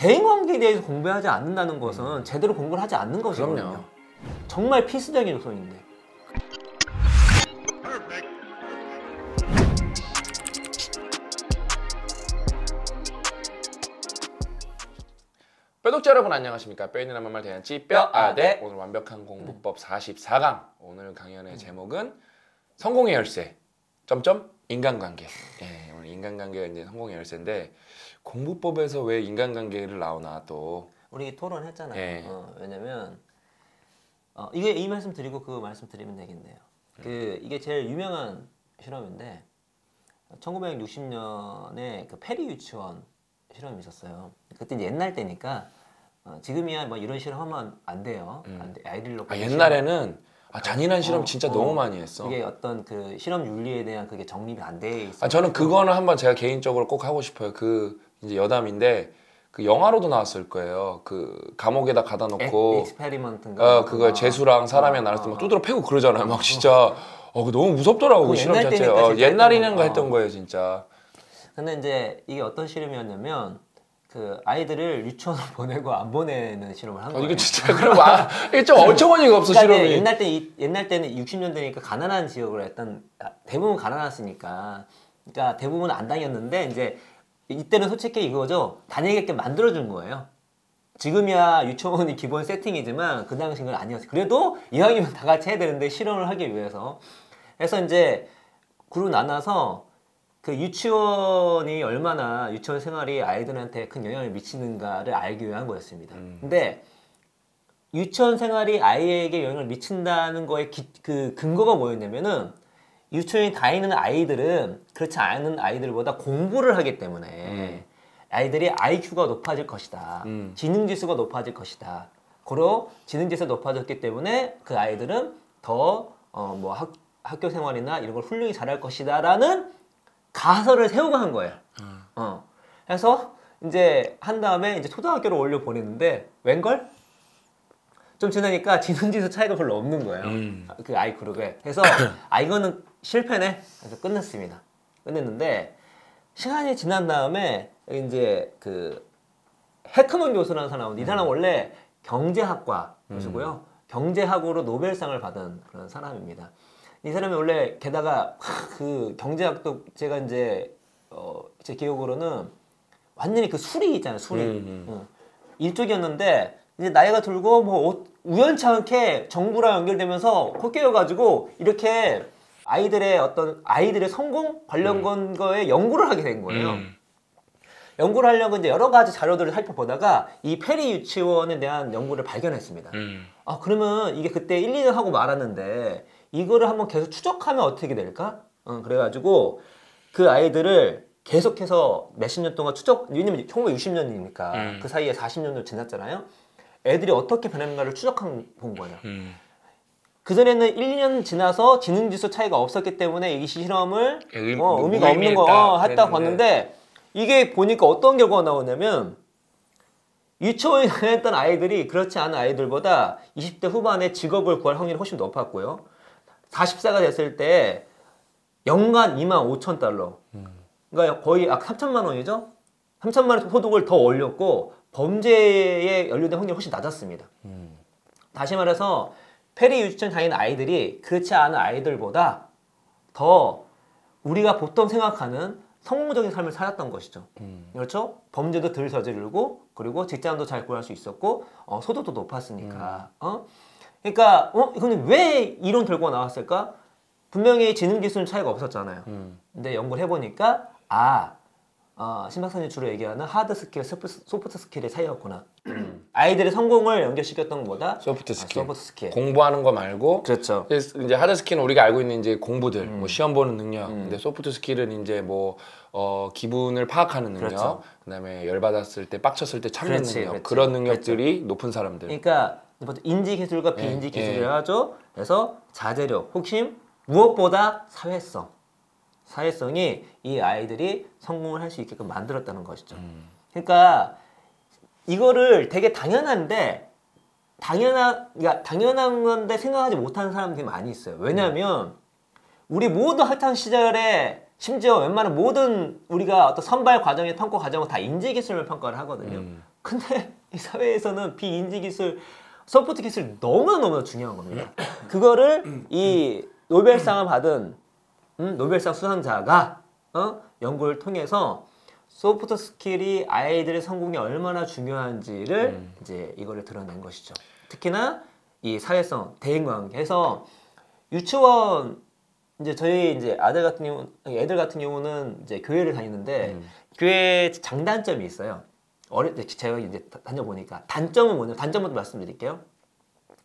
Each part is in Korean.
대인관계에 대해서 공부하지 않는다는 것은 제대로 공부를 하지 않는 것이거든요. 그럼요. 정말 필수적인 요소인데. 뼈독자 여러분 안녕하십니까? 뼈 있는 한말 대잔치 뼈아대. 오늘 완벽한 공부법 44강. 오늘 강연의 제목은 성공의 열쇠 점점 인간관계. 예, 오늘 인간관계가 이제 성공의 열쇠인데 공부법에서 왜 인간관계를 나오나 또 우리 토론했잖아요. 예. 왜냐면 이게 이 말씀 드리고 그 말씀 드리면 되겠네요. 이게 제일 유명한 실험인데 1960년에 그 페리 유치원 실험이 있었어요. 그때 이제 옛날 때니까 지금이야 뭐 이런 실험하면 안 돼요. 안 돼. 아이들 놓고 옛날에는 잔인한 실험 진짜 너무 많이 했어. 이게 어떤 그 실험 윤리에 대한 그게 정립이 안 돼 있어. 저는 그거는 한번 제가 개인적으로 꼭 하고 싶어요. 그 이제 여담인데 그 영화로도 나왔을 거예요. 그 감옥에다 가다 놓고 엑스페리먼트인가 그거 재수랑 사람이 나눴을 때 막 두드러 패고 그러잖아요. 막 진짜 그거 너무 무섭더라고 그 실험 자체가. 옛날이는가 했던 거예요 진짜. 근데 이제 이게 어떤 실험이었냐면 그 아이들을 유치원을 보내고 안 보내는 실험을 한 거예요. 이게 진짜 그럼 이게 좀 어처구니가 없어 실험이. 옛날 때는 60년대니까 가난한 지역으로 했던 대부분 가난했으니까 그러니까 대부분 안 다녔는데 이제 이때는 솔직히 이거죠. 다니게끔 만들어준 거예요. 지금이야 유치원이 기본 세팅이지만 그 당시는 아니었어요. 그래도 이왕이면 다 같이 해야 되는데 실험을 하기 위해서. 그래서 이제 그룹 나눠서 그 유치원이 얼마나 유치원 생활이 아이들한테 큰 영향을 미치는가를 알기 위한 거였습니다. 근데 유치원 생활이 아이에게 영향을 미친다는 거에 그 근거가 뭐였냐면은 유치원에 다니는 아이들은 그렇지 않은 아이들보다 공부를 하기 때문에 아이들이 IQ가 높아질 것이다. 지능지수가 높아질 것이다. 고로 지능지수가 높아졌기 때문에 그 아이들은 더 뭐 학교 생활이나 이런 걸 훌륭히 잘할 것이다 라는 가설을 세우고 한 거예요. 그래서 이제 한 다음에 이제 초등학교로 올려 보냈는데 웬걸? 좀 지나니까 지능지수 차이가 별로 없는 거예요. 그 아이 그룹에. 그래서 이거는 실패네. 그래서 끝냈습니다. 끝냈는데 시간이 지난 다음에 이제 그 해크먼 교수라는 사람은 이 사람 원래 경제학과 교수고요. 경제학으로 노벨상을 받은 그런 사람입니다. 이 사람이 원래 게다가 그 경제학도 제가 이제 제 기억으로는 완전히 그 수리 있잖아요. 수리. 일쪽이었는데 이제 나이가 들고 뭐 우연치 않게 정부랑 연결되면서 코 깨어가지고 이렇게 아이들의 성공 관련 거에 연구를 하게 된 거예요. 연구를 하려고 이제 여러 가지 자료들을 살펴보다가 이 페리 유치원에 대한 연구를 발견했습니다. 그러면 이게 그때 1, 2년 하고 말았는데 이거를 한번 계속 추적하면 어떻게 될까? 그래가지고 그 아이들을 계속해서 몇십 년 동안 왜냐면 1960년이니까 그 사이에 40년도 지났잖아요. 애들이 어떻게 변했는가를 본 거예요. 그전에는 1, 2년 지나서 지능지수 차이가 없었기 때문에 이 실험을 의미가 없는 거 했다고 봤는데 이게 보니까 어떤 결과가 나오냐면 유치원에 다녔던 아이들이 그렇지 않은 아이들보다 20대 후반에 직업을 구할 확률이 훨씬 높았고요. 40세가 됐을 때 연간 25,000달러 그러니까 거의 3천만 원이죠. 3천만 원 소득을 더 올렸고 범죄에 연루된 확률이 훨씬 낮았습니다. 다시 말해서 페리 유치원 다니는 아이들이 그렇지 않은 아이들보다 더 우리가 보통 생각하는 성공적인 삶을 살았던 것이죠. 그렇죠? 범죄도 덜 저지르고 그리고 직장도 잘 구할 수 있었고 소득도 높았으니까. 그러니까 근데 왜 이런 결과가 나왔을까? 분명히 지능지수는 차이가 없었잖아요. 근데 연구를 해보니까 신 박사님 주로 얘기하는 하드 스킬, 소프트 스킬의 차이였구나. 아이들의 성공을 연결시켰던 것보다 소프트 스킬. 스킬. 공부하는 거 말고. 그렇죠. 이제 하드 스킬은 우리가 알고 있는 이제 공부들, 뭐 시험 보는 능력. 근데 소프트 스킬은 이제 뭐 기분을 파악하는 능력. 그렇죠. 그다음에 열 받았을 때, 빡쳤을 때 참는 능력. 그렇지. 그런 능력들이 높은 사람들. 그러니까 인지 기술과 비인지 기술을 하죠. 그래서 자제력, 혹심, 무엇보다 사회성이 이 아이들이 성공을 할 수 있게끔 만들었다는 것이죠. 그러니까 이거를 되게 당연한데 당연한 건데 생각하지 못하는 사람들이 많이 있어요. 왜냐하면 우리 모두 학창 시절에 심지어 웬만한 모든 우리가 어떤 선발 과정의 평가 과정은 다 인지 기술을 평가를 하거든요. 근데 이 사회에서는 비인지 기술, 소프트 기술이 너무너무 중요한 겁니다. 그거를 이 노벨상을 받은 노벨상 수상자가 연구를 통해서 소프트 스킬이 아이들의 성공에 얼마나 중요한지를 이제 이거를 드러낸 것이죠. 특히나 이 사회성, 대인관계에서 유치원 이제 저희 이제 애들 같은 경우는 이제 교회를 다니는데 교회 장단점이 있어요. 제가 이제 다녀보니까 단점은 뭐냐면 단점부터 말씀드릴게요.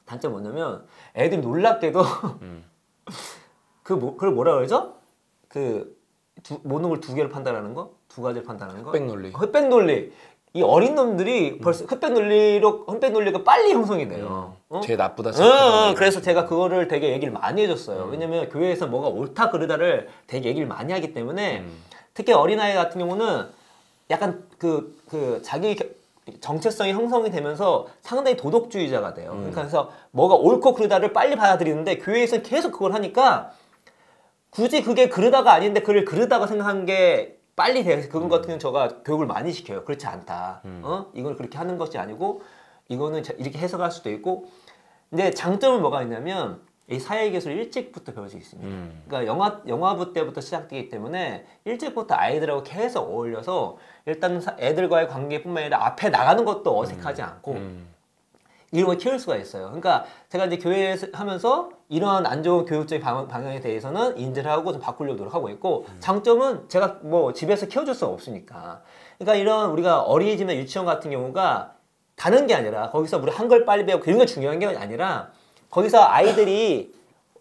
단점 뭐냐면 애들이 놀랍게도 그걸 뭐라 그러죠? 모든 걸 두 개를 판단하는 거, 두 가지를 판단하는 거. 흑백 논리. 흑백 논리. 이 어린 놈들이 벌써 흑백 논리가 빨리 형성이 돼요. 제일 나쁘다 생각하는 그래서 제가 그거를 되게 얘기를 많이 해줬어요. 왜냐면 교회에서 뭐가 옳다 그르다를 되게 얘기를 많이 하기 때문에 특히 어린아이 같은 경우는 약간 자기 정체성이 형성이 되면서 상당히 도덕주의자가 돼요. 그래서 뭐가 옳고 그르다를 빨리 받아들이는데 교회에서는 계속 그걸 하니까 굳이 그게 그르다가 아닌데 그를 그르다가 생각한 게 빨리 돼서 그건 같은 경우는 제가 교육을 많이 시켜요. 그렇지 않다. 이걸 그렇게 하는 것이 아니고 이거는 이렇게 해석할 수도 있고. 근데 장점은 뭐가 있냐면 이 사회기술을 일찍부터 배울 수 있습니다. 그러니까 영화부 때부터 시작되기 때문에 일찍부터 아이들하고 계속 어울려서 일단 애들과의 관계뿐만 아니라 앞에 나가는 것도 어색하지 않고 이런 걸 키울 수가 있어요. 그러니까 제가 이제 교회에서 하면서 이러한 안 좋은 교육적인 방향에 대해서는 인지를 하고 좀 바꾸려고 노력하고 있고 장점은 제가 뭐 집에서 키워줄 수가 없으니까. 그러니까 이런 우리가 어린이집이나 유치원 같은 경우가 다른 게 아니라 거기서 우리 한글 빨리 배우고 그런 게 중요한 게 아니라 거기서 아이들이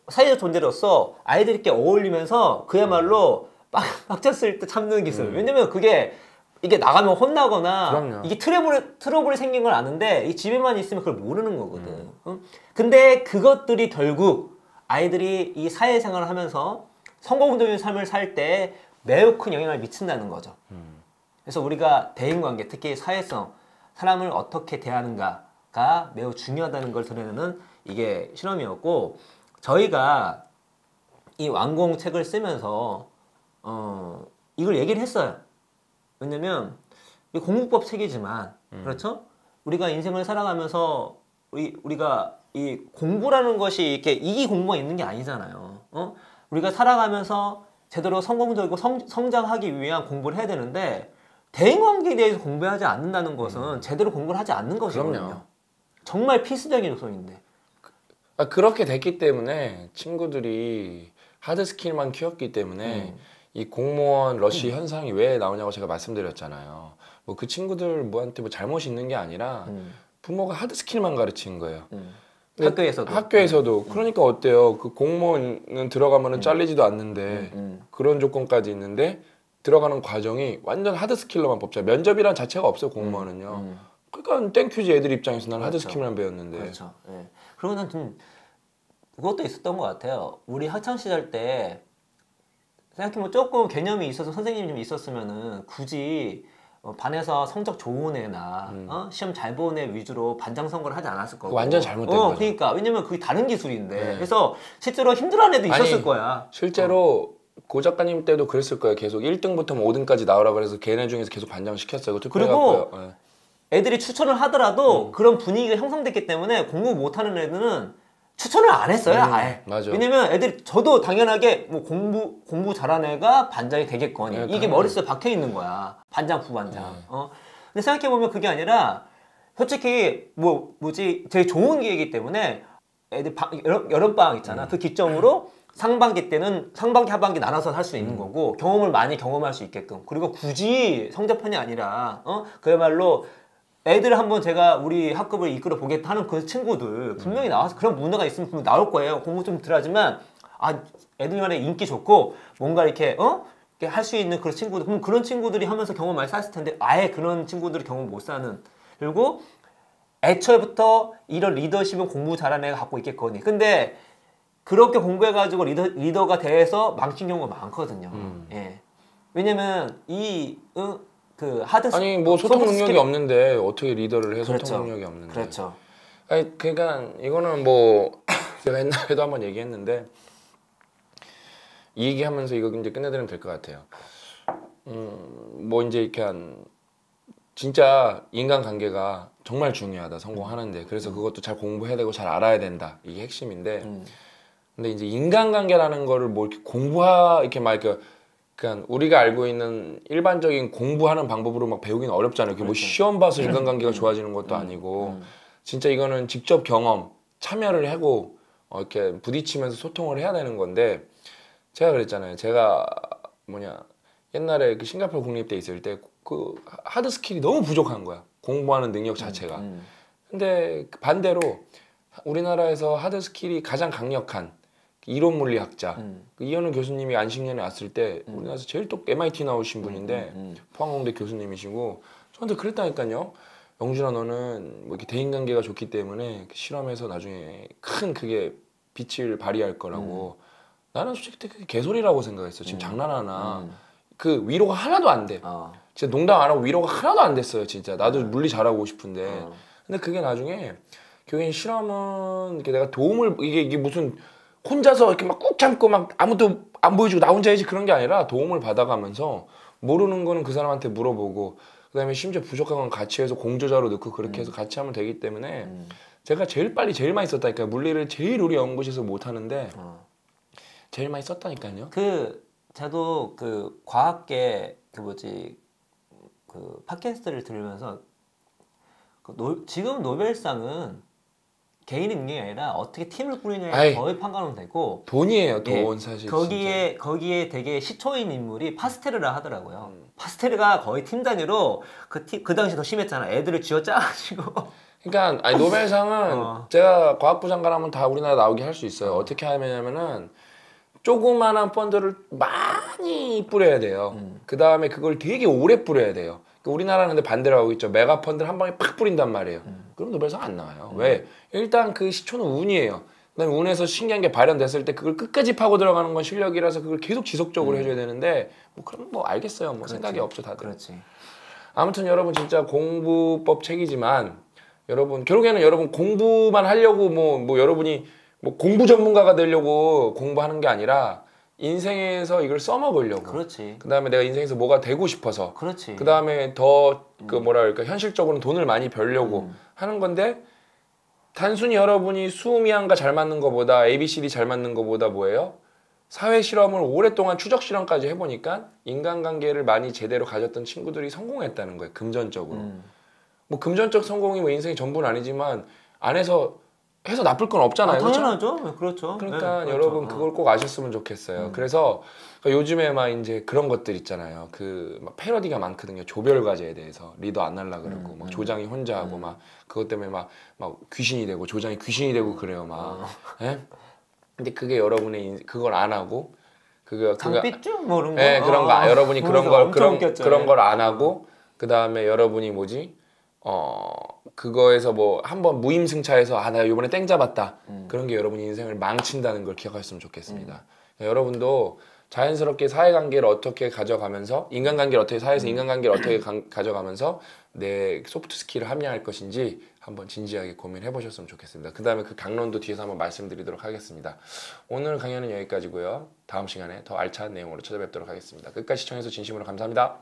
사회적 존재로서 아이들끼리 어울리면서 그야말로 빡쳤을 때 참는 기술. 왜냐면 이게 나가면 혼나거나 그럼요. 이게 트러블이 생긴 걸 아는데 이 집에만 있으면 그걸 모르는 거거든. 근데 그것들이 결국 아이들이 이 사회생활을 하면서 성공적인 삶을 살 때 매우 큰 영향을 미친다는 거죠. 그래서 우리가 대인관계, 특히 사회성, 사람을 어떻게 대하는가가 매우 중요하다는 걸 드러내는 이게 실험이었고 저희가 이 완공책을 쓰면서 이걸 얘기를 했어요. 왜냐면 이 공부법 책이지만 그렇죠? 우리가 인생을 살아가면서 우리가 이 공부라는 것이 이렇게 이기 공부가 있는 게 아니잖아요. 우리가 살아가면서 제대로 성공적이고 성장하기 위한 공부를 해야 되는데 대인관계에 대해서 공부하지 않는다는 것은 제대로 공부를 하지 않는 것이거든요. 그럼요. 정말 필수적인 요소인데. 그렇게 됐기 때문에 친구들이 하드 스킬만 키웠기 때문에 이 공무원 러쉬 현상이 왜 나오냐고 제가 말씀드렸잖아요. 뭐 그 친구들 뭐한테 뭐 잘못이 있는 게 아니라 부모가 하드 스킬만 가르친 거예요. 학교에서도. 그러니까 어때요? 그 공무원은 들어가면은 잘리지도 않는데 그런 조건까지 있는데 들어가는 과정이 완전 하드 스킬로만 뽑자. 면접이란 자체가 없어요, 공무원은요. 그러니까 땡큐지 애들 입장에서 난 하드 스킬만 배웠는데. 그렇죠. 예. 그리고 난 좀 그것도 있었던 것 같아요. 우리 학창 시절 때 생각해보면 조금 개념이 있어서 선생님이 좀 있었으면은 굳이 반에서 성적 좋은 애나 시험 잘 보는 애 위주로 반장 선거를 하지 않았을 거고. 완전 잘못된 거죠. 그러니까 왜냐면 그게 다른 기술인데. 그래서 실제로 힘들어하는 애도 있었을 거야. 실제로 고 작가님 때도 그랬을 거예요. 계속 1등부터 5등까지 나오라 그래서 걔네 중에서 계속 반장 시켰어요. 그리고 애들이 추천을 하더라도 그런 분위기가 형성됐기 때문에 공부 못하는 애들은 추천을 안 했어요, 아예. 맞아. 왜냐면 애들이 저도 당연하게 뭐 공부 잘하는 애가 반장이 되겠거니 이게 머릿속에 박혀 있는 거야. 반장, 부반장. 근데 생각해 보면 그게 아니라 솔직히 뭐지 되게 좋은 기회이기 때문에 애들 여름방학 있잖아. 그 기점으로 상반기 때는 상반기 하반기 나눠서 할 수 있는 거고 경험을 많이 경험할 수 있게끔 그리고 굳이 성적편이 아니라 그야말로 애들 한번 제가 우리 학급을 이끌어 보겠다 하는 그 친구들 분명히 나와서 그런 문화가 있으면 분명 나올 거예요. 공부 좀 덜하지만 애들 간에 인기 좋고 뭔가 이렇게 할 수 있는 그런 친구들 그럼 그런 친구들이 하면서 경험 많이 쌓았을 텐데 아예 그런 친구들이 경험 못 사는 그리고 애초에부터 이런 리더십은 공부 잘하는 애가 갖고 있겠거니 근데 그렇게 공부해가지고 리더가 돼서 망친 경우가 많거든요. 예. 왜냐면 그 하드 아니 뭐 소통 능력이 스킬... 없는데 어떻게 리더를 해 그렇죠. 소통 능력이 없는데. 그렇죠. 아니 그러니까 이거는 뭐 제가 옛날에도 한번 얘기했는데 이 얘기하면서 이거 이제 끝내드리면 될 것 같아요. 뭐 이제 이렇게 한 진짜 인간관계가 정말 중요하다 성공하는데 그래서 그것도 잘 공부해야 되고 잘 알아야 된다 이게 핵심인데 근데 이제 인간관계라는 거를 뭐 이렇게 이렇게 막 이렇게 그냥 우리가 알고 있는 일반적인 공부하는 방법으로 막 배우기는 어렵잖아요. 뭐 그렇죠. 시험 봐서 인간관계가 좋아지는 것도 아니고 진짜 이거는 직접 경험 참여를 하고 이렇게 부딪히면서 소통을 해야 되는 건데 제가 그랬잖아요. 제가 옛날에 그 싱가포르 국립대 있을 때 그 하드 스킬이 너무 부족한 거야. 공부하는 능력 자체가. 근데 반대로 우리나라에서 하드 스킬이 가장 강력한 이론 물리학자 이현우 교수님이 안식년에 왔을 때 우리나라에서 제일 똑 MIT 나오신 분인데 포항공대 교수님이시고 저한테 그랬다니까요. 영준아 너는 뭐 이렇게 대인관계가 좋기 때문에 실험에서 나중에 큰 그게 빛을 발휘할 거라고 나는 솔직히 그게 개소리라고 생각했어. 지금 장난하나. 그 위로가 하나도 안 돼. 진짜 농담 안 하고 위로가 하나도 안 됐어요. 진짜 나도 물리 잘하고 싶은데. 근데 그게 나중에 교인 실험은 이렇게 내가 도움을 이게 무슨 혼자서 이렇게 막 꾹 참고 막 아무도 안 보여주고 나 혼자 해야지 그런 게 아니라 도움을 받아가면서 모르는 거는 그 사람한테 물어보고 그다음에 심지어 부족한 건 같이 해서 공조자로 넣고 그렇게 해서 같이 하면 되기 때문에 제가 제일 빨리 제일 많이 썼다니까요. 물리를 제일 우리 연구실에서 못 하는데 제일 많이 썼다니까요. 저도 그 과학계 그 팟캐스트를 들으면서 지금 노벨상은 개인의 능력이 아니라 어떻게 팀을 꾸리냐에 거의 판가름 되고 돈이에요. 돈 사실 거기에 되게 시초인 인물이 파스테르라 하더라고요. 파스테르가 거의 팀 단위로 그 당시 더 심했잖아. 애들을 쥐어짜가지고 그러니까 노벨상은 제가 과학부 장관하면 다 우리나라 나오게 할 수 있어요. 어떻게 하냐면은 조그만한 펀드를 많이 뿌려야 돼요. 그 다음에 그걸 되게 오래 뿌려야 돼요. 우리나라는 근데 반대로 하고 있죠. 메가 펀드를 한 방에 팍 뿌린단 말이에요. 그럼 노벨상 안 나와요. 왜? 일단 그 시초는 운이에요. 그다음에 운에서 신기한 게 발현됐을 때 그걸 끝까지 파고 들어가는 건 실력이라서 그걸 계속 지속적으로 해줘야 되는데 뭐 그럼 뭐 알겠어요. 뭐 생각이 없죠 다들. 그렇지. 아무튼 여러분 진짜 공부법 책이지만 여러분 결국에는 여러분 공부만 하려고 뭐 여러분이 뭐 공부 전문가가 되려고 공부하는 게 아니라 인생에서 이걸 써먹으려고. 그렇지. 그 다음에 내가 인생에서 뭐가 되고 싶어서. 그렇지. 그 다음에 더 그 뭐랄까 현실적으로는 돈을 많이 벌려고 하는 건데 단순히 여러분이 수음이한가 잘 맞는 것보다 ABCD 잘 맞는 것보다 뭐예요? 사회 실험을 오랫동안 추적 실험까지 해보니까 인간관계를 많이 제대로 가졌던 친구들이 성공했다는 거예요. 금전적으로. 뭐 금전적 성공이 뭐 인생의 전부는 아니지만 안에서 해서 나쁠 건 없잖아요. 당연하죠. 그렇죠. 그러니까 네, 여러분 그걸 꼭 아셨으면 좋겠어요. 그래서 요즘에 막 이제 그런 것들 있잖아요. 그 막 패러디가 많거든요. 조별 과제에 대해서 리더 안 하려 그러고 막 조장이 혼자 하고 막 그것 때문에 막 귀신이 되고 조장이 귀신이 되고 그래요. 막. 예? 근데 그게 여러분의 그걸 안 하고 장삐쭈 뭐 이런 거. 예, 그런 거 여러분이 그런 걸 안 네. 하고 그 다음에 여러분이 그거에서 뭐 한번 무임승차해서 나 이번에 땡 잡았다 그런 게 여러분 인생을 망친다는 걸 기억하셨으면 좋겠습니다. 여러분도 자연스럽게 사회관계를 어떻게 가져가면서 인간관계를 어떻게 사회에서 인간관계를 어떻게 가져가면서 내 소프트 스킬을 함양할 것인지 한번 진지하게 고민해 보셨으면 좋겠습니다. 그 다음에 그 강론도 뒤에서 한번 말씀드리도록 하겠습니다. 오늘 강연은 여기까지고요. 다음 시간에 더 알찬 내용으로 찾아뵙도록 하겠습니다. 끝까지 시청해주셔서 진심으로 감사합니다.